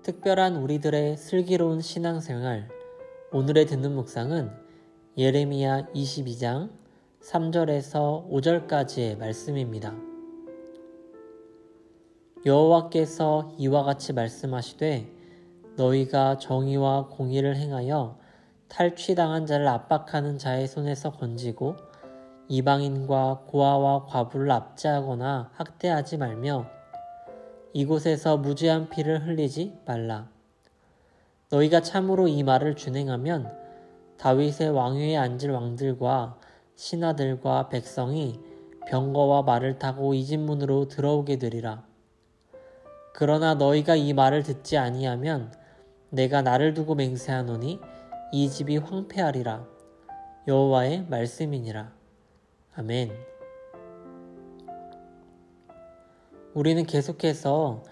특별한 우리들의 슬기로운 신앙생활, 오늘의 듣는 묵상은 예레미야 22장 3절에서 5절까지의 말씀입니다. 여호와께서 이와 같이 말씀하시되 너희가 정의와 공의를 행하여 탈취당한 자를 압박하는 자의 손에서 건지고 이방인과 고아와 과부를 압제하거나 학대하지 말며 이곳에서 무죄한 피를 흘리지 말라. 너희가 참으로 이 말을 준행하면 다윗의 왕위에 앉을 왕들과 신하들과 백성이 병거와 말을 타고 이 집 문으로 들어오게 되리라. 그러나 너희가 이 말을 듣지 아니하면 내가 나를 두고 맹세하노니 이 집이 황폐하리라. 여호와의 말씀이니라. 아멘. 우리는 계속해서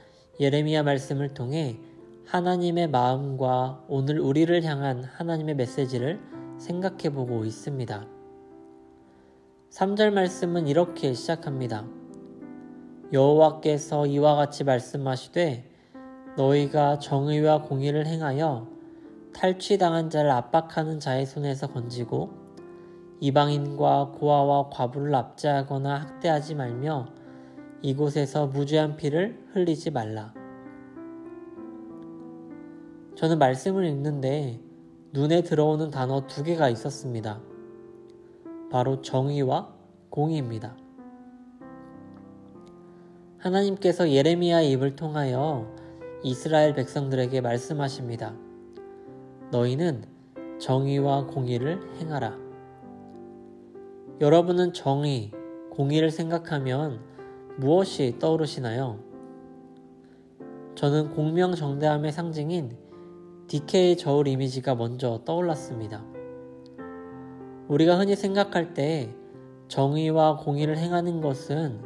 예레미야 말씀을 통해 하나님의 마음과 오늘 우리를 향한 하나님의 메시지를 생각해보고 있습니다. 3절 말씀은 이렇게 시작합니다. 여호와께서 이와 같이 말씀하시되 너희가 정의와 공의를 행하여 탈취당한 자를 압박하는 자의 손에서 건지고 이방인과 고아와 과부를 압제하거나 학대하지 말며 이곳에서 무죄한 피를 흘리지 말라. 저는 말씀을 읽는데 눈에 들어오는 단어 2개가 있었습니다. 바로 정의와 공의입니다. 하나님께서 예레미야의 입을 통하여 이스라엘 백성들에게 말씀하십니다. 너희는 정의와 공의를 행하라. 여러분은 정의, 공의를 생각하면 무엇이 떠오르시나요? 저는 공명정대함의 상징인 디케의 저울 이미지가 먼저 떠올랐습니다. 우리가 흔히 생각할 때 정의와 공의를 행하는 것은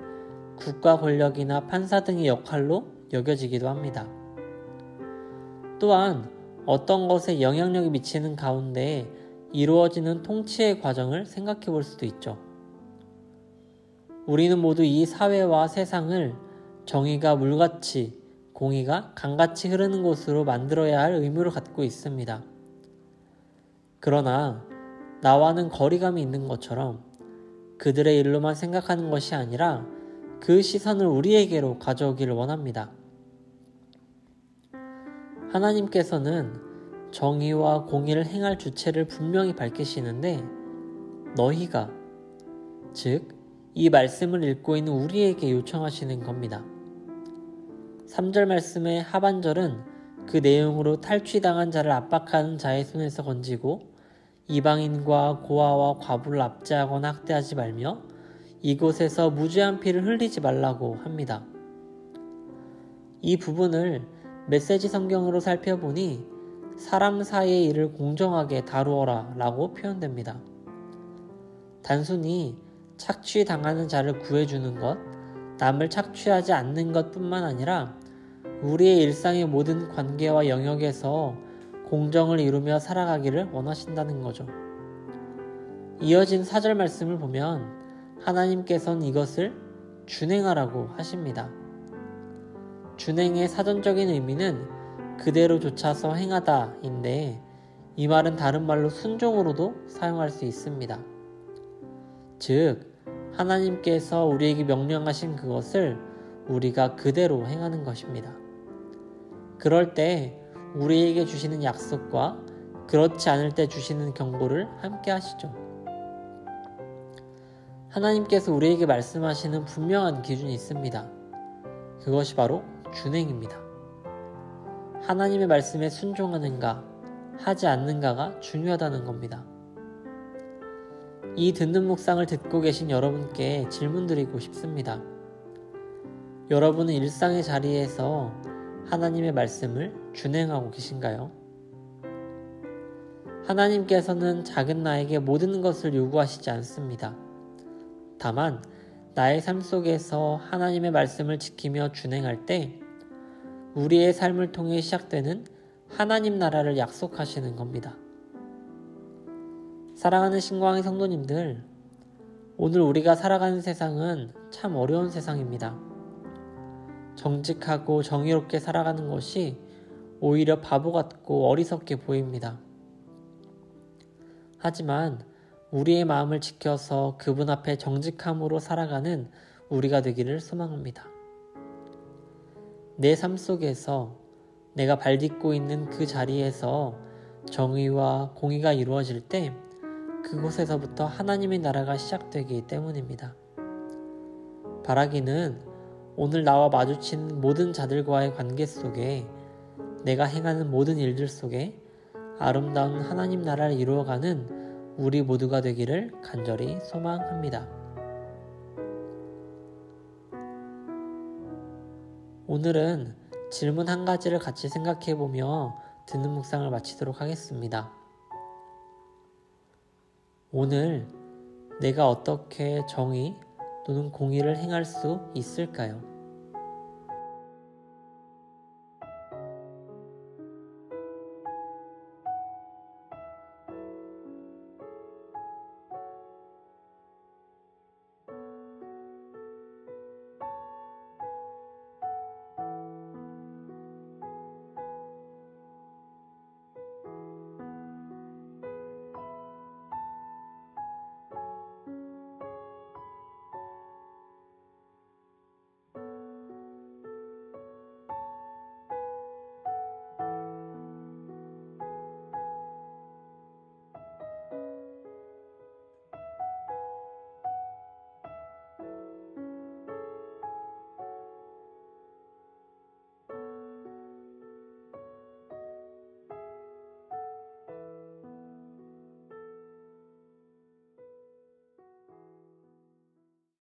국가 권력이나 판사 등의 역할로 여겨지기도 합니다. 또한 어떤 것에 영향력이 미치는 가운데 이루어지는 통치의 과정을 생각해 볼 수도 있죠. 우리는 모두 이 사회와 세상을 정의가 물같이, 공의가 강같이 흐르는 곳으로 만들어야 할 의무를 갖고 있습니다. 그러나 나와는 거리감이 있는 것처럼 그들의 일로만 생각하는 것이 아니라 그 시선을 우리에게로 가져오기를 원합니다. 하나님께서는 정의와 공의를 행할 주체를 분명히 밝히시는데 너희가, 즉 이 말씀을 읽고 있는 우리에게 요청하시는 겁니다. 3절 말씀의 하반절은 그 내용으로 탈취당한 자를 압박하는 자의 손에서 건지고 이방인과 고아와 과부를 압제하거나 학대하지 말며 이곳에서 무죄한 피를 흘리지 말라고 합니다. 이 부분을 메시지 성경으로 살펴보니 사람 사이의 일을 공정하게 다루어라 라고 표현됩니다. 단순히 착취당하는 자를 구해주는 것, 남을 착취하지 않는 것 뿐만 아니라 우리의 일상의 모든 관계와 영역에서 공정을 이루며 살아가기를 원하신다는 거죠. 이어진 4절 말씀을 보면 하나님께서는 이것을 준행하라고 하십니다. 준행의 사전적인 의미는 그대로 좇아서 행하다인데 이 말은 다른 말로 순종으로도 사용할 수 있습니다. 즉, 하나님께서 우리에게 명령하신 그것을 우리가 그대로 행하는 것입니다. 그럴 때 우리에게 주시는 약속과 그렇지 않을 때 주시는 경고를 함께 하시죠. 하나님께서 우리에게 말씀하시는 분명한 기준이 있습니다. 그것이 바로 준행입니다. 하나님의 말씀에 순종하는가, 하지 않는가가 중요하다는 겁니다. 이 듣는 묵상을 듣고 계신 여러분께 질문 드리고 싶습니다. 여러분은 일상의 자리에서 하나님의 말씀을 준행하고 계신가요? 하나님께서는 작은 나에게 모든 것을 요구하시지 않습니다. 다만 나의 삶 속에서 하나님의 말씀을 지키며 준행할 때 우리의 삶을 통해 시작되는 하나님 나라를 약속하시는 겁니다. 사랑하는 신광의 성도님들, 오늘 우리가 살아가는 세상은 참 어려운 세상입니다. 정직하고 정의롭게 살아가는 것이 오히려 바보 같고 어리석게 보입니다. 하지만 우리의 마음을 지켜서 그분 앞에 정직함으로 살아가는 우리가 되기를 소망합니다. 내 삶 속에서 내가 발딛고 있는 그 자리에서 정의와 공의가 이루어질 때 그곳에서부터 하나님의 나라가 시작되기 때문입니다. 바라기는 오늘 나와 마주친 모든 자들과의 관계 속에 내가 행하는 모든 일들 속에 아름다운 하나님 나라를 이루어가는 우리 모두가 되기를 간절히 소망합니다. 오늘은 질문 한 가지를 같이 생각해보며 듣는 묵상을 마치도록 하겠습니다. 오늘 내가 어떻게 정의 또는 공의를 행할 수 있을까요?